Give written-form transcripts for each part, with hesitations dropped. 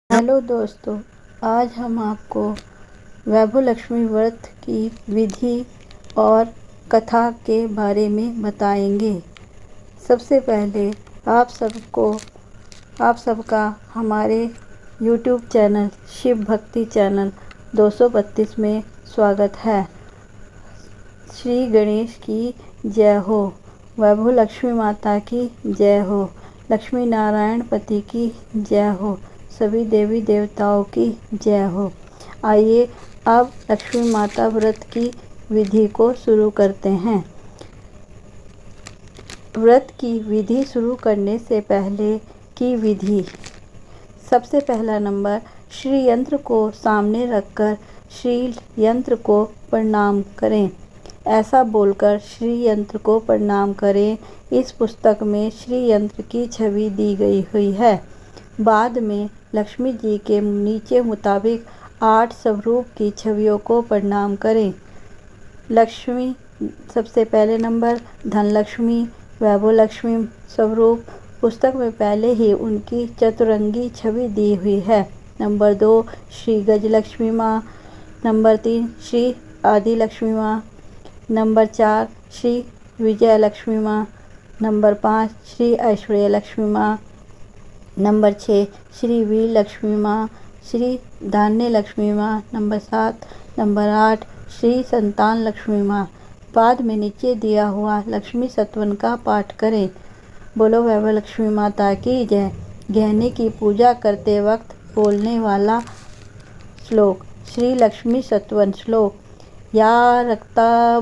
Hello दोस्तों, आज हम आपको वैभव लक्ष्मी व्रत की विधि और कथा के बारे में बताएंगे। सबसे पहले आप सबका हमारे YouTube चैनल शिव भक्ति चैनल 232 में स्वागत है। श्री गणेश की जय हो, वैभव लक्ष्मी माता की जय हो, लक्ष्मी नारायण पति की जय हो, सभी देवी देवताओं की जय हो। आइए अब लक्ष्मी माता व्रत की विधि को शुरू करते हैं। व्रत की विधि शुरू करने से पहले की विधि। सबसे पहला नंबर, श्री यंत्र को सामने रखकर श्री यंत्र को प्रणाम करें। ऐसा बोलकर श्री यंत्र को प्रणाम करें। इस पुस्तक में श्री यंत्र की छवि दी गई हुई है। बाद में लक्ष्मी जी के नीचे मुताबिक 8 स्वरूप की छवियों को प्रणाम करें। लक्ष्मी सबसे पहले नंबर, धन लक्ष्मी, वैभव लक्ष्मी स्वरूप पुस्तक में पहले ही उनकी चतुरंगी छवि दी हुई है। नंबर 2, श्री गजलक्ष्मी माँ। नंबर 3, श्री आदि लक्ष्मी माँ। नंबर 4, श्री विजय लक्ष्मी माँ। नंबर 5, श्री ऐश्वर्य लक्ष्मी माँ। नंबर 6, श्री वीर लक्ष्मी माँ, श्री धान्य लक्ष्मी माँ। नंबर 7, नंबर 8, श्री संतान लक्ष्मी माँ। बाद में नीचे दिया हुआ लक्ष्मी सत्वन का पाठ करें। बोलो वैभव लक्ष्मी माता की जय। गहने की पूजा करते वक्त बोलने वाला श्लोक। श्री लक्ष्मी सत्वन श्लोक। या रक्ताबुजवासिनी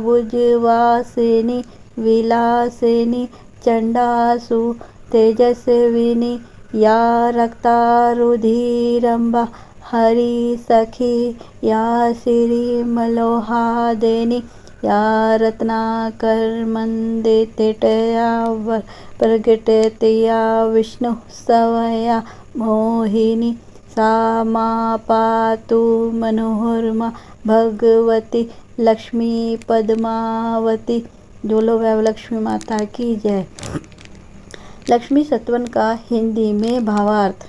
विलासिनी चंडासु तेजस्विनी, या रक्तारुधिरंबा हरि सखी, या श्री मलोहादेनी, या रत्नाकरमंदितया प्रगटतया विष्णु सवया मोहिनी, सा मा पातु मनोहरमा भगवती लक्ष्मी पद्मावती। बोलो वैभव लक्ष्मी माता की जय। लक्ष्मी सत्वन का हिंदी में भावार्थ।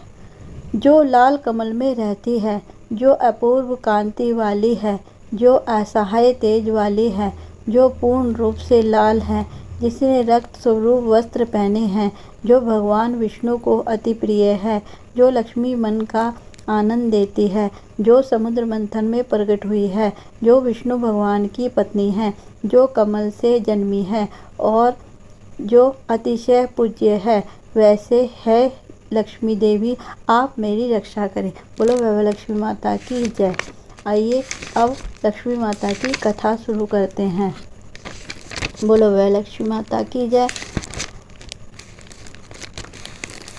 जो लाल कमल में रहती है, जो अपूर्व कांति वाली है, जो असहाय तेज वाली है, जो पूर्ण रूप से लाल है, जिसने रक्त स्वरूप वस्त्र पहने हैं, जो भगवान विष्णु को अति प्रिय है, जो लक्ष्मी मन का आनंद देती है, जो समुद्र मंथन में प्रकट हुई है, जो विष्णु भगवान की पत्नी है, जो कमल से जन्मी है और जो अतिशय पूज्य है, वैसे है लक्ष्मी देवी, आप मेरी रक्षा करें। बोलो वैभव लक्ष्मी माता की जय। आइए अब लक्ष्मी माता की कथा शुरू करते हैं। बोलो वैभव लक्ष्मी माता की जय।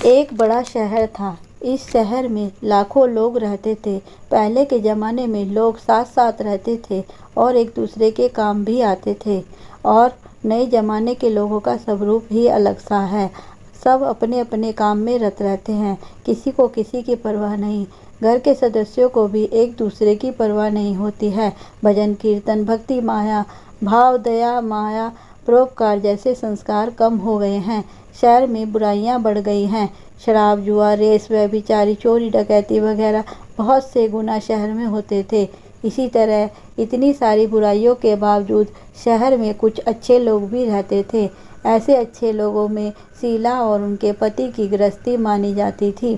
एक बड़ा शहर था। इस शहर में लाखों लोग रहते थे। पहले के ज़माने में लोग साथ साथ रहते थे और एक दूसरे के काम भी आते थे, और नए ज़माने के लोगों का स्वरूप ही अलग सा है। सब अपने अपने काम में रत रहते हैं, किसी को किसी की परवाह नहीं। घर के सदस्यों को भी एक दूसरे की परवाह नहीं होती है। भजन कीर्तन, भक्ति, माया भाव, दया, माया, परोपकार जैसे संस्कार कम हो गए हैं। शहर में बुराइयां बढ़ गई हैं। शराब, जुआ, रेस, व्यभिचारी, चोरी, डकैती वगैरह बहुत से गुनाह शहर में होते थे। इसी तरह इतनी सारी बुराइयों के बावजूद शहर में कुछ अच्छे लोग भी रहते थे। ऐसे अच्छे लोगों में शीला और उनके पति की गृहस्थी मानी जाती थी।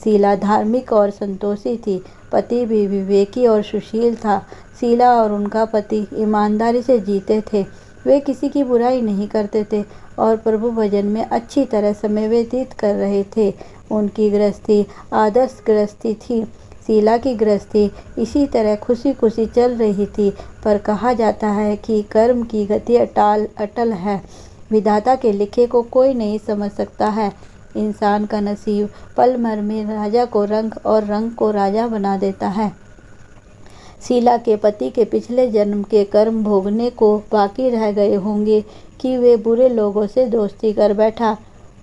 शीला धार्मिक और संतोषी थी। पति भी विवेकी और सुशील था। शीला और उनका पति ईमानदारी से जीते थे। वे किसी की बुराई नहीं करते थे और प्रभु भजन में अच्छी तरह समय व्यतीत कर रहे थे। उनकी गृहस्थी आदर्श गृहस्थी थी। शीला की गृहस्थी इसी तरह खुशी खुशी चल रही थी, पर कहा जाता है कि कर्म की गति अटल है। विधाता के लिखे को कोई नहीं समझ सकता है। इंसान का नसीब पल भर में राजा को रंग और रंग को राजा बना देता है। शीला के पति के पिछले जन्म के कर्म भोगने को बाकी रह गए होंगे कि वे बुरे लोगों से दोस्ती कर बैठा।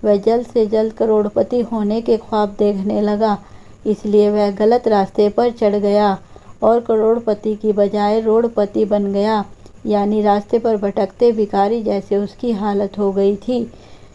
वह जल्द से जल्द करोड़पति होने के ख्वाब देखने लगा, इसलिए वह गलत रास्ते पर चढ़ गया और करोड़पति की बजाय रोड़पति बन गया, यानी रास्ते पर भटकते भिखारी जैसे उसकी हालत हो गई थी।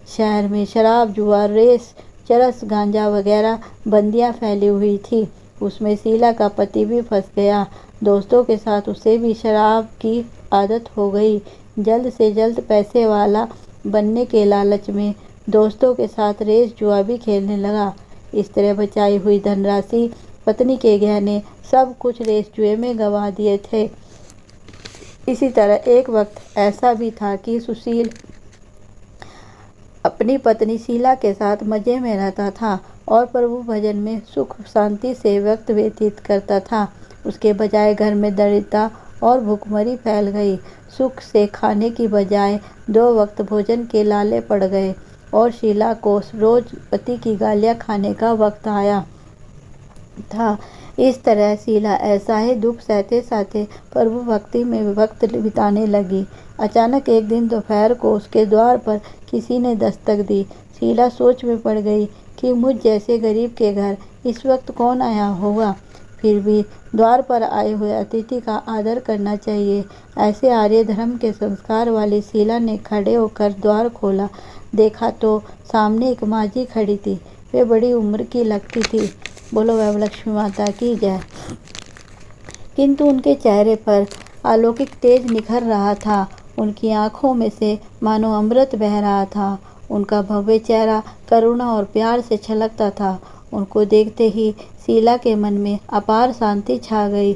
शहर में शराब, जुआ, रेस, चरस, गांजा वगैरह बंदियां फैली हुई थी। उसमें शीला का पति भी फंस गया। दोस्तों के साथ उसे भी शराब की आदत हो गई। जल्द से जल्द पैसे वाला बनने के लालच में दोस्तों के साथ रेस जुआ भी खेलने लगा। इस तरह बचाई हुई धनराशि, पत्नी के गहने, सब कुछ रेस जुए में गंवा दिए थे। इसी तरह एक वक्त ऐसा भी था कि सुशील अपनी पत्नी शीला के साथ मजे में रहता था और प्रभु भजन में सुख शांति से वक्त व्यतीत करता था। उसके बजाय घर में दरिद्रता और भूखमरी फैल गई। सुख से खाने की बजाय 2 वक्त भोजन के लाले पड़ गए और शीला को रोज पति की गालियां खाने का वक्त आया था। इस तरह शीला ऐसा ही दुख सहते सहते प्रभु भक्ति में वक्त बिताने लगी। अचानक एक दिन दोपहर को उसके द्वार पर किसी ने दस्तक दी। शीला सोच में पड़ गई कि मुझ जैसे गरीब के घर इस वक्त कौन आया होगा। फिर भी द्वार पर आए हुए अतिथि का आदर करना चाहिए। ऐसे आर्य धर्म के संस्कार वाली शीला ने खड़े होकर द्वार खोला। देखा तो सामने एक माँ जी खड़ी थी। वे बड़ी उम्र की लगती थी। बोलो वैभव लक्ष्मी माता की जय। किंतु उनके चेहरे पर अलौकिक तेज निखर रहा था। उनकी आंखों में से मानो अमृत बह रहा था। उनका भव्य चेहरा करुणा और प्यार से छलकता था। उनको देखते ही शीला के मन में अपार शांति छा गई।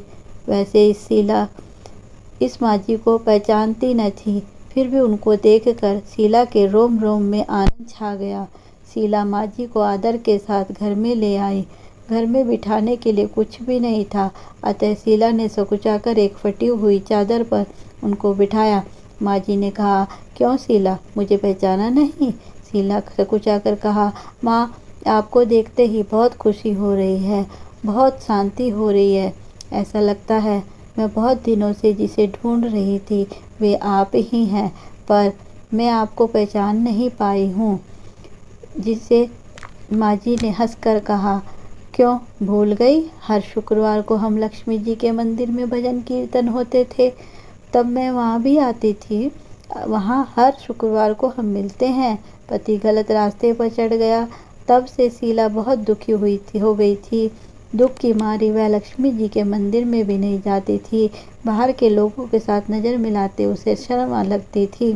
वैसे शीला इस माँ जी को पहचानती न थी, फिर भी उनको देखकर शीला के रोम रोम में आनंद छा गया। शीला माँ जी को आदर के साथ घर में ले आई। घर में बिठाने के लिए कुछ भी नहीं था, अतः शीला ने सकुचाकर एक फटी हुई चादर पर उनको बिठाया। माँ जी ने कहा, क्यों शीला, मुझे पहचाना नहीं? शीला सकुचाकर कहा, माँ, आपको देखते ही बहुत खुशी हो रही है, बहुत शांति हो रही है। ऐसा लगता है मैं बहुत दिनों से जिसे ढूंढ रही थी वे आप ही हैं, पर मैं आपको पहचान नहीं पाई हूँ। जिसे माँ जी ने हंसकर कहा, क्यों भूल गई? हर शुक्रवार को हम लक्ष्मी जी के मंदिर में भजन कीर्तन होते थे, तब मैं वहाँ भी आती थी। वहाँ हर शुक्रवार को हम मिलते हैं। पति गलत रास्ते पर चढ़ गया, तब से शीला बहुत दुखी हो गई थी। दुख की मारी वह लक्ष्मी जी के मंदिर में भी नहीं जाती थी। बाहर के लोगों के साथ नज़र मिलाते उसे शर्म लगती थी।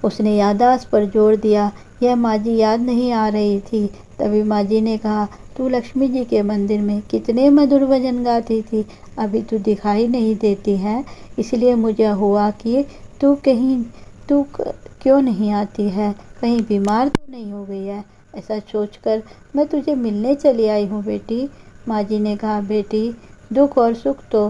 उसने याददाश्त पर जोर दिया। यह माँ जी याद नहीं आ रही थी। तभी माँ जी ने कहा, तू लक्ष्मी जी के मंदिर में कितने मधुर भजन गाती थी, अभी तू दिखाई नहीं देती है। इसलिए मुझे हुआ कि तू क्यों नहीं आती है, कहीं बीमार तो नहीं हो गई है। ऐसा सोचकर मैं तुझे मिलने चली आई हूँ बेटी। माँ जी ने कहा, बेटी, दुख और सुख तो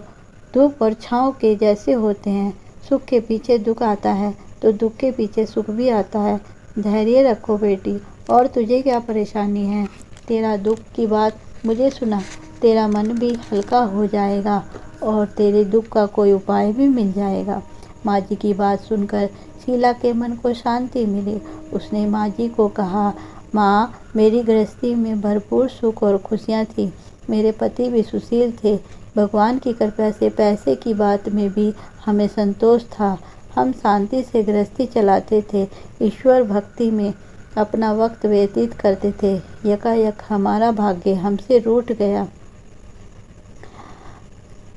धूप और छाँव के जैसे होते हैं। सुख के पीछे दुख आता है तो दुख के पीछे सुख भी आता है। धैर्य रखो बेटी। और तुझे क्या परेशानी है? तेरा दुख की बात मुझे सुना, तेरा मन भी हल्का हो जाएगा और तेरे दुख का कोई उपाय भी मिल जाएगा। माँ जी की बात सुनकर शीला के मन को शांति मिली। उसने माँ जी को कहा, माँ, मेरी गृहस्थी में भरपूर सुख और खुशियाँ थी। मेरे पति भी सुशील थे। भगवान की कृपा से पैसे की बात में भी हमें संतोष था। हम शांति से गृहस्थी चलाते थे, ईश्वर भक्ति में अपना वक्त व्यतीत करते थे। यकायक हमारा भाग्य हमसे रूठ गया।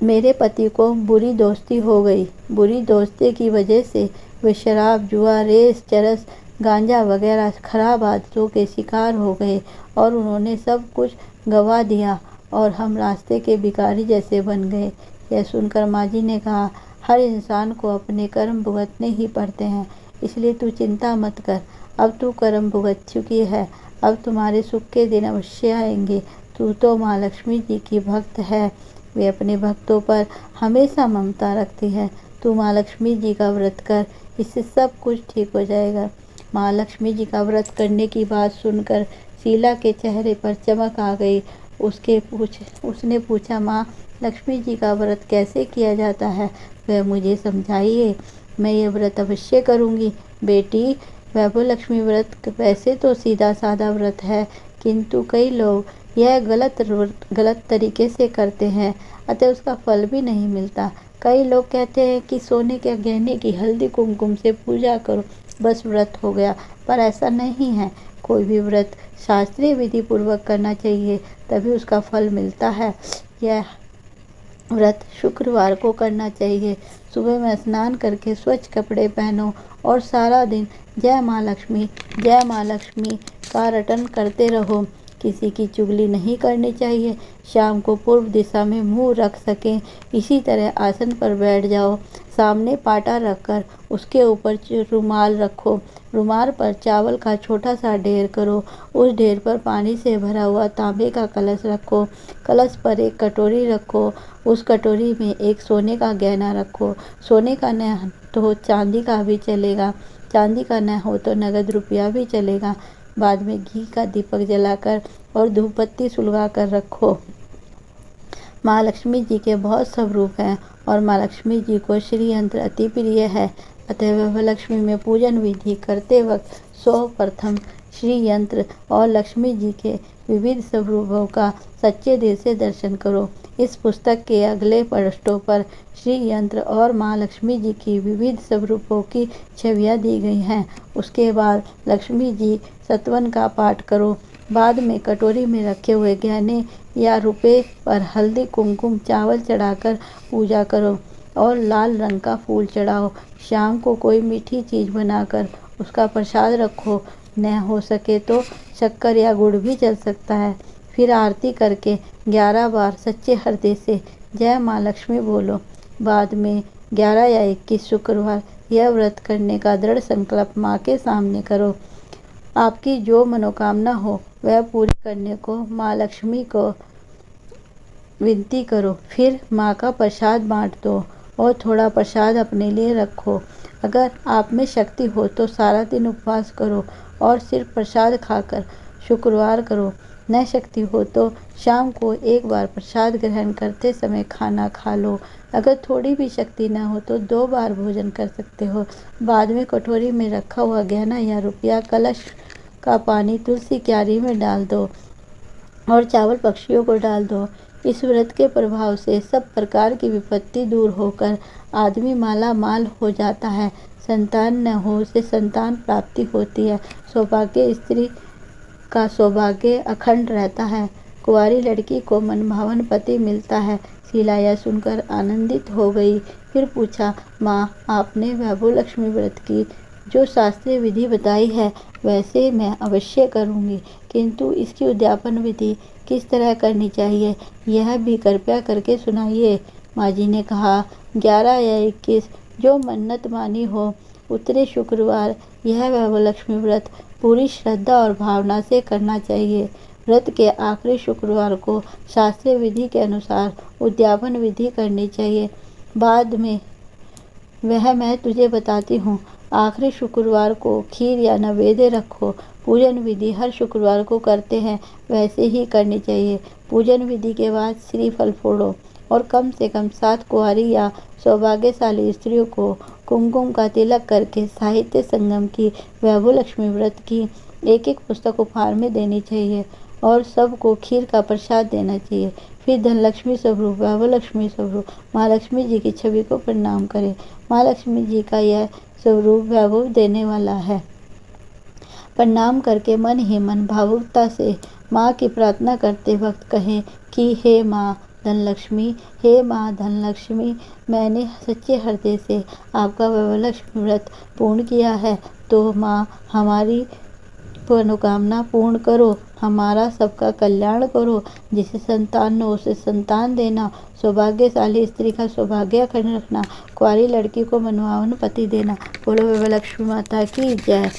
मेरे पति को बुरी दोस्ती हो गई। बुरी दोस्ती की वजह से वे शराब, जुआ, रेस, चरस, गांजा वगैरह खराब आदतों के शिकार हो गए और उन्होंने सब कुछ गंवा दिया और हम रास्ते के भिखारी जैसे बन गए। यह सुनकर माँ जी ने कहा, हर इंसान को अपने कर्म भुगतने ही पड़ते हैं, इसलिए तू चिंता मत कर। अब तू कर्म भुगत चुकी है, अब तुम्हारे सुख के दिन अवश्य आएंगे। तू तो माँ लक्ष्मी जी की भक्त है, वे अपने भक्तों पर हमेशा ममता रखती है। तू माँ लक्ष्मी जी का व्रत कर, इससे सब कुछ ठीक हो जाएगा। माँ लक्ष्मी जी का व्रत करने की बात सुनकर शीला के चेहरे पर चमक आ गई। उसने पूछा, माँ, लक्ष्मी जी का व्रत कैसे किया जाता है, वह मुझे समझाइए। मैं ये व्रत अवश्य करूँगी। बेटी, वैभव लक्ष्मी व्रत वैसे तो सीधा साधा व्रत है, किंतु कई लोग यह गलत तरीके से करते हैं, अतः उसका फल भी नहीं मिलता। कई लोग कहते हैं कि सोने के गहने की हल्दी कुमकुम से पूजा करो, बस व्रत हो गया, पर ऐसा नहीं है। कोई भी व्रत शास्त्रीय विधि पूर्वक करना चाहिए, तभी उसका फल मिलता है। यह व्रत शुक्रवार को करना चाहिए। सुबह में स्नान करके स्वच्छ कपड़े पहनो और सारा दिन जय माँ लक्ष्मी का रटन करते रहो। किसी की चुगली नहीं करनी चाहिए। शाम को पूर्व दिशा में मुंह रख सकें, इसी तरह आसन पर बैठ जाओ। सामने पाटा रखकर उसके ऊपर रुमाल रखो। रुमाल पर चावल का छोटा सा ढेर करो। उस ढेर पर पानी से भरा हुआ तांबे का कलश रखो। कलश पर एक कटोरी रखो। उस कटोरी में एक सोने का गहना रखो। सोने का न तो चांदी का भी चलेगा, चांदी का न हो तो नगद रुपया भी चलेगा। बाद में घी का दीपक जलाकर और धूपबत्ती सुलगा कर रखो। माँ लक्ष्मी जी के बहुत स्वरूप हैं और माँ लक्ष्मी जी को श्री यंत्र अति प्रिय है। अतः लक्ष्मी में पूजन विधि करते वक्त सर्वप्रथम श्री यंत्र और लक्ष्मी जी के विविध स्वरूपों का सच्चे दिल से दर्शन करो। इस पुस्तक के अगले पृष्ठों पर श्री यंत्र और माँ लक्ष्मी जी की विविध स्वरूपों की छवियाँ दी गई हैं। उसके बाद लक्ष्मी जी सतवन का पाठ करो। बाद में कटोरी में रखे हुए गहने या रुपये पर हल्दी कुमकुम चावल चढ़ाकर पूजा करो और लाल रंग का फूल चढ़ाओ। शाम को कोई मीठी चीज़ बनाकर उसका प्रसाद रखो। न हो सके तो शक्कर या गुड़ भी चल सकता है। फिर आरती करके 11 बार सच्चे हृदय से जय माँ लक्ष्मी बोलो। बाद में 11 या 21 शुक्रवार यह व्रत करने का दृढ़ संकल्प माँ के सामने करो। आपकी जो मनोकामना हो वह पूरी करने को माँ लक्ष्मी को विनती करो। फिर माँ का प्रसाद बांट दो और थोड़ा प्रसाद अपने लिए रखो। अगर आप में शक्ति हो तो सारा दिन उपवास करो और सिर्फ प्रसाद खाकर शुक्रवार करो। न शक्ति हो तो शाम को एक बार प्रसाद ग्रहण करते समय खाना खा लो। अगर थोड़ी भी शक्ति न हो तो 2 बार भोजन कर सकते हो। बाद में कटोरी में रखा हुआ गहना या रुपया, कलश का पानी तुलसी क्यारी में डाल दो और चावल पक्षियों को डाल दो। इस व्रत के प्रभाव से सब प्रकार की विपत्ति दूर होकर आदमी माला माल हो जाता है। संतान न हो से संतान प्राप्ति होती है। सौभाग्य स्त्री का सौभाग्य अखंड रहता है। कुंवारी लड़की को मनभावन पति मिलता है। शीला यह सुनकर आनंदित हो गई। फिर पूछा, माँ आपने वैभव लक्ष्मी व्रत की जो शास्त्रीय विधि बताई है वैसे मैं अवश्य करूँगी, किंतु इसकी उद्यापन विधि किस तरह करनी चाहिए यह भी कृपया करके सुनाइए। माँ जी ने कहा, 11 या 21 जो मन्नत मानी हो उतरे शुक्रवार यह वैभव लक्ष्मी व्रत पूरी श्रद्धा और भावना से करना चाहिए। व्रत के आखिरी शुक्रवार को शास्त्रीय विधि के अनुसार उद्यापन विधि करनी चाहिए। बाद में वह मैं तुझे बताती हूँ। आखिरी शुक्रवार को खीर या नैवेद्य रखो। पूजन विधि हर शुक्रवार को करते हैं वैसे ही करनी चाहिए। पूजन विधि के बाद श्रीफल फोड़ो और कम से कम 7 कुंवारी या सौभाग्यशाली स्त्रियों को कुमकुम का तिलक करके साहित्य संगम की वैभव लक्ष्मी व्रत की एक पुस्तक उपहार में देनी चाहिए और सबको खीर का प्रसाद देना चाहिए। फिर धनलक्ष्मी स्वरूप, वैभव लक्ष्मी स्वरूप माँ लक्ष्मी जी की छवि को प्रणाम करें। माँ लक्ष्मी जी का यह स्वरूप वैभव देने वाला है। प्रणाम करके मन ही मन भावुकता से माँ की प्रार्थना करते वक्त कहें कि हे माँ धनलक्ष्मी, हे माँ धनलक्ष्मी, मैंने सच्चे हृदय से आपका वैभव लक्ष्मी व्रत पूर्ण किया है, तो माँ हमारी मनोकामना पूर्ण करो, हमारा सबका कल्याण करो। जिसे संतान हो उसे संतान देना, सौभाग्यशाली स्त्री का सौभाग्य अखंड रखना, कुंवारी लड़की को मनभावन पति देना। बोलो वैभव लक्ष्मी माता की जय।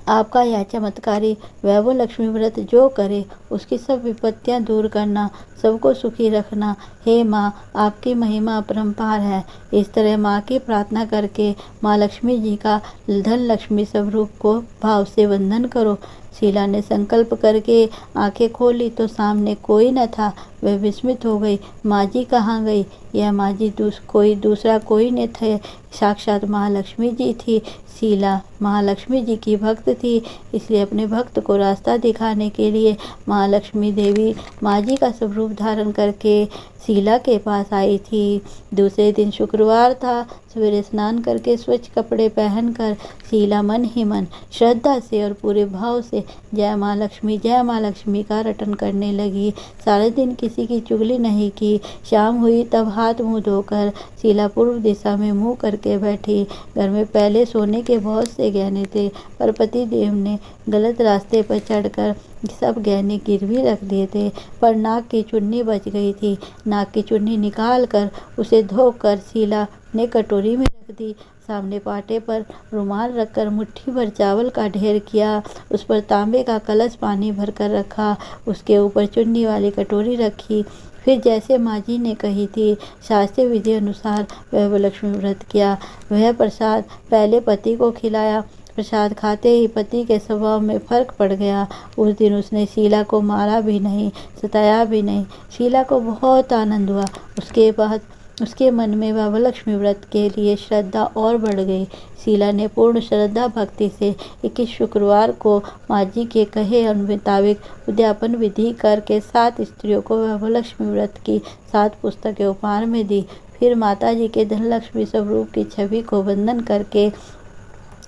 आपका यह चमत्कारी वैभव लक्ष्मी व्रत जो करे उसकी सब विपत्तियां दूर करना, सबको सुखी रखना। हे माँ आपकी महिमा अपरंपार है। इस तरह माँ की प्रार्थना करके माँ लक्ष्मी जी का धन लक्ष्मी स्वरूप को भाव से वंदन करो। शीला ने संकल्प करके आंखें खोली तो सामने कोई न था। वह विस्मित हो गई। माँ जी कहाँ गई? यह माँ जी दूसरा कोई न थे, साक्षात महालक्ष्मी जी थी। शीला महालक्ष्मी जी की भक्त थी, इसलिए अपने भक्त को रास्ता दिखाने के लिए महालक्ष्मी देवी माँ जी का स्वरूप धारण करके शीला के पास आई थी। दूसरे दिन शुक्रवार था। सवेरे स्नान करके स्वच्छ कपड़े पहनकर शीला मन ही मन श्रद्धा से और पूरे भाव से जय माँ लक्ष्मी का रटन करने लगी। सारे दिन किसी की चुगली नहीं की। शाम हुई तब हाथ मुंह धोकर शीला पूर्व दिशा में मुंह करके बैठी। घर में पहले सोने के बहुत से गहने थे, पर पति देव ने गलत रास्ते पर चढ़कर सब गहने गिरवी रख दिए थे। पर नाक की चुन्नी बच गई थी। नाक की चुन्नी निकाल कर उसे धोकर शीला ने कटोरी में रख दी। सामने पाटे पर रुमाल रखकर मुट्ठी भर चावल का ढेर किया। उस पर तांबे का कलश पानी भरकर रखा। उसके ऊपर चुन्नी वाली कटोरी रखी। फिर जैसे माँ जी ने कही थी, शास्त्रीय विधि अनुसार वह लक्ष्मी व्रत किया। वह प्रसाद पहले पति को खिलाया। प्रसाद खाते ही पति के स्वभाव में फर्क पड़ गया। उस दिन उसने शीला को मारा भी नहीं, सताया भी नहीं। शीला को बहुत आनंद हुआ। उसके बाद उसके मन में लक्ष्मी व्रत के लिए श्रद्धा और बढ़ गई। शीला ने पूर्ण श्रद्धा भक्ति से 21 शुक्रवार को माँ जी के कहे मुताबिक उद्यापन विधि करके 7 स्त्रियों को लक्ष्मी व्रत की 7 पुस्तकें उपहार में दी। फिर माता जी के धनलक्ष्मी स्वरूप की छवि को वंदन करके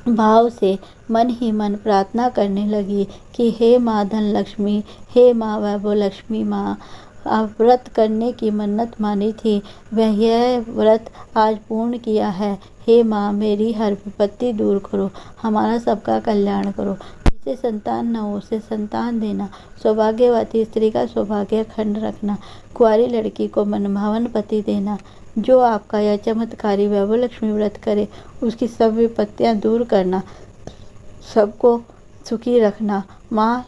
भाव से मन ही मन प्रार्थना करने लगी कि हे माँ धनलक्ष्मी, हे माँ लक्ष्मी माँ, आप व्रत करने की मन्नत मानी थी, वह यह व्रत आज पूर्ण किया है। हे माँ, मेरी हर विपत्ति दूर करो, हमारा सबका कल्याण करो। जिसे संतान न हो उसे संतान देना, सौभाग्यवती स्त्री का सौभाग्य अखंड रखना, कुंवारी लड़की को मनभावन पति देना। जो आपका यह चमत्कारी वैभव लक्ष्मी व्रत करे उसकी सब विपत्तियाँ दूर करना, सबको सुखी रखना। माँ,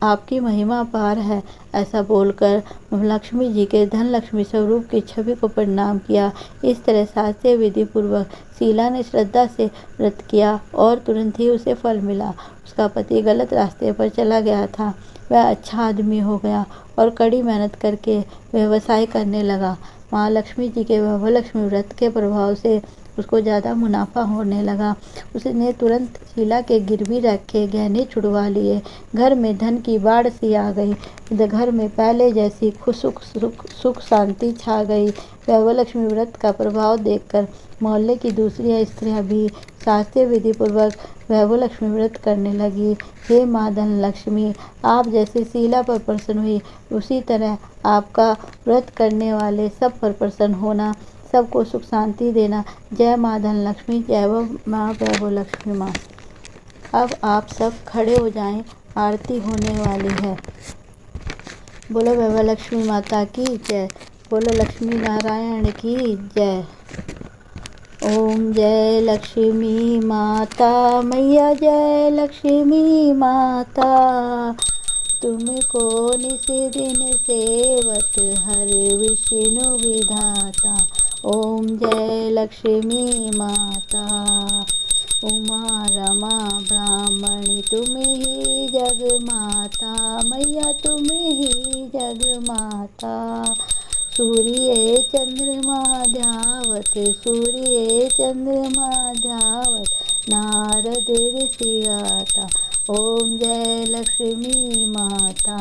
आपकी महिमा अपार है। ऐसा बोलकर लक्ष्मी जी के धन लक्ष्मी स्वरूप की छवि को प्रणाम किया। इस तरह शास्त्रीय विधि पूर्वक शीला ने श्रद्धा से व्रत किया और तुरंत ही उसे फल मिला। उसका पति गलत रास्ते पर चला गया था, वह अच्छा आदमी हो गया और कड़ी मेहनत करके व्यवसाय करने लगा। माँ लक्ष्मी जी के लक्ष्मी व्रत के प्रभाव से उसको ज़्यादा मुनाफा होने लगा। उसने तुरंत शीला के गिरवी रखे गहने छुड़वा लिए। घर में धन की बाढ़ सी आ गई। घर में पहले जैसी सुख शांति छा गई। लक्ष्मी व्रत का प्रभाव देखकर मोहल्ले की दूसरी स्त्रियां भी शास्त्रीय विधि पूर्वक लक्ष्मी व्रत करने लगी। हे माँ धन लक्ष्मी, आप जैसे शीला पर प्रसन्न हुई, उसी तरह आपका व्रत करने वाले सब पर प्रसन्न होना, सबको सुख शांति देना। जय माँ धन लक्ष्मी, जय माँ वैभव लक्ष्मी माँ। अब आप सब खड़े हो जाएं, आरती होने वाली है। बोलो वैभव लक्ष्मी माता की जय, बोलो लक्ष्मी नारायण की जय। ओम जय लक्ष्मी माता मैया, जय लक्ष्मी माता, तुमको निस दिन सेवत हर विष्णु विधाता। ओम जय लक्ष्मी माता, उमा रमा ब्राह्मणी तुम ही जग माता, मैया तुम ही जग माता। सूर्य चंद्रमा ध्यावत, सूर्य चंद्रमा ध्यावत, नारद ऋषि गाता। ओम जय लक्ष्मी माता,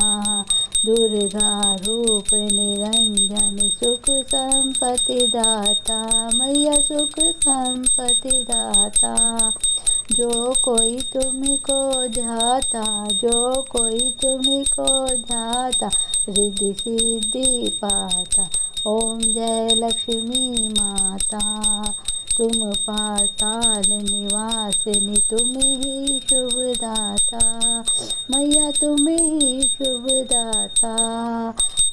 दुर्गा रूप निरंजन, सुख संपत्ति दाता, मैया सुख संपत्ति दाता। जो कोई तुमको ध्याता, जो कोई तुमको ध्याता, रिद्धि सिद्धि पाता। ओम जय लक्ष्मी माता, तुम पाताल निवासिनी, तुम ही शुभदाता, मैया तुम ही शुभदाता।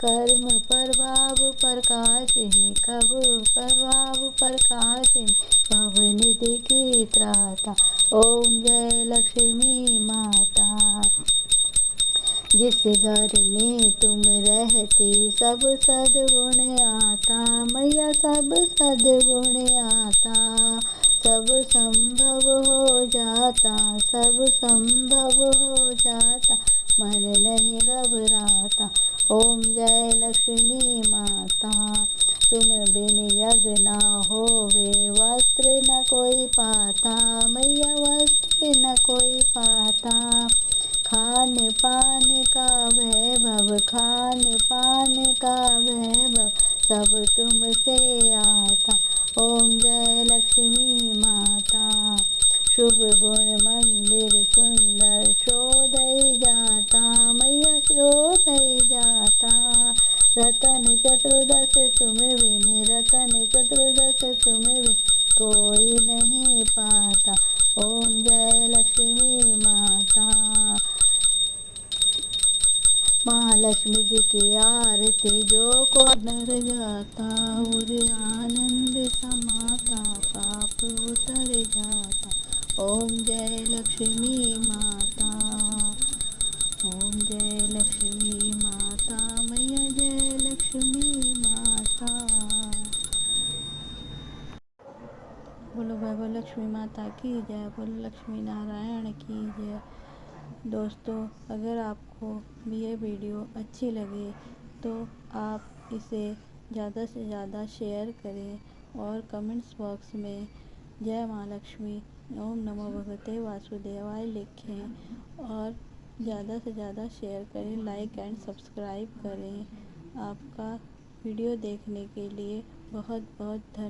कर्म प्रभाव प्रकाशिनी, कब प्रभाव प्रकाशिनी, भवनिधि की त्राता। ओम जय लक्ष्मी माता, जिस घर में तुम रहती सब सद्गुण आता, मैया सब सद्गुण आता। सब संभव हो जाता, सब संभव हो जाता, मन नहीं घबराता। ओम जय लक्ष्मी माता। तुम बिन यज्ञ न होवे, वस्त्र न कोई पाता, मैया वस्त्र न कोई पाता। खान पान का वैभव, खान पान का वैभव, सब तुमसे आता। ओम जय लक्ष्मी माता। शुभ गुण मंदिर सुंदर शोधई जाता, मैया शोधई जाता। रतन चतुर्दश तुम बिन, रतन चतुर्दश तुम बिन, कोई नहीं पाता। ओम जय लक्ष्मी माता। महालक्ष्मी जी की आरती जो को नर जाता, और आनंद समाता, पाप उतर जाता। ओम जय लक्ष्मी माता। ओम जय लक्ष्मी माता, मैया जय लक्ष्मी माता। बोलो वैभव लक्ष्मी माता की जय, बोलो लक्ष्मी नारायण की जय। दोस्तों, अगर आपको ये वीडियो अच्छी लगे तो आप इसे ज़्यादा से ज़्यादा शेयर करें और कमेंट्स बॉक्स में जय माँ लक्ष्मी, ओम नमो भगवते वासुदेवाय लिखें और ज़्यादा से ज़्यादा शेयर करें, लाइक एंड सब्सक्राइब करें। आपका वीडियो देखने के लिए बहुत बहुत धन्यवाद।